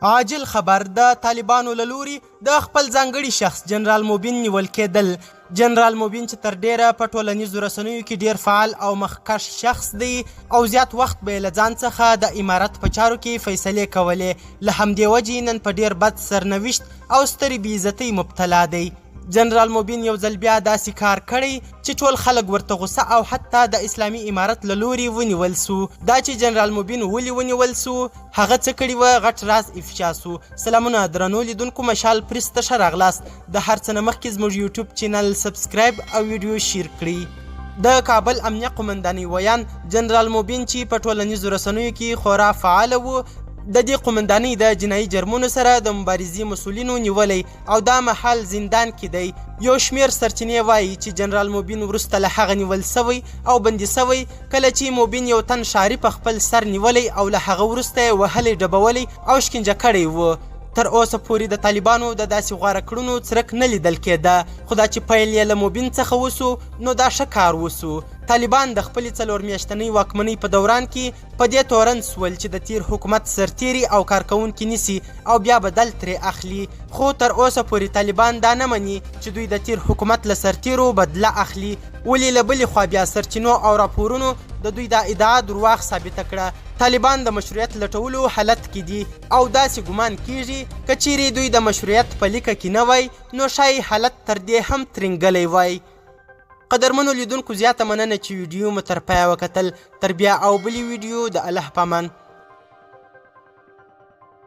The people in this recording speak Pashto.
عاجل خبر د طالبانو له لوري د خپل ځانګړي شخص جنرال موبین نیول کېدل. جنرال موبین چې تر ډیره په ټولنیزو رسنیو کې ډیر فعال او مخکښ شخص دی او زیات وخت به یې له ځان څخه د امارت په چارو کې فیصلې کولې. له همدې وجې نن په ډیر بد سرنوشت او سترې بېعزتۍ مبتلا دی. جنرال موبین یو ځل بیا داسې کار کړی چې ټول خلک ورته غوسه او حتی د اسلامي امارت له لوري ونیول سو. دا چې جنرال موبین ولې ونیول سو، هغه څه کړي وه، غټ راز افشا سو. سلامونه درنو لیدونکو، مشال پریس ته ښه راغلاست. د هر څه نه مخکې زموږ یوټیوب چینل سبسکرایب او ویډیو شیر کړئ. د کابل امنیه قومندانۍ ویان جنرال موبین چې په ټولنیزو رسنیو کې خورا فعاله و، د دې قومندانۍ د جنایي جرمونو سره د مبارزې مسؤلینو نیولی او دا مهال زندان کې دی. یو شمیر سرچینې وایي چې جنرال موبین وروسته له هغه نیول سوی او بندي سوی کله چې موبین یو تن شاري په خپل سر نیولی او له هغه وروسته یې وهلی، ډبولی او شکنجه کړی و. تر اوسه پورې د طالبانو د داسې غوره کړنو څرک نه لیدل کېده، خو دا چې پیل یې له موبین څخه وسو نو دا ښه کار وسو. طالبان د خپلې 4 میاشتنۍ واکمنۍ په دوران کې په دې تورن سول چې د تیر حکومت سرتیري او کارکوونکي نیسي او بیا بدل ترې اخلي، خو تر اوسه پورې طالبان دا نه مني چې دوی د تیر حکومت له سرتیرو بدله اخلي. ولې له بلې خوا بیا سرچینو او راپورونو د دوی دا ادعا درواغ ثابته کړه. طالبان د مشروعیت لټولو حالت کې دي او داسې ګمان کیږي که چیرې دوی د مشروعیت په لیکه کې نه وای نو ښایي حالت تر دې هم ترنګلی وای. قدرمنو لیدونکو، زیاته مننه چې ویډیو مو تر پایه وکتل. تر بیا او بلې ویډیو د الله په امان.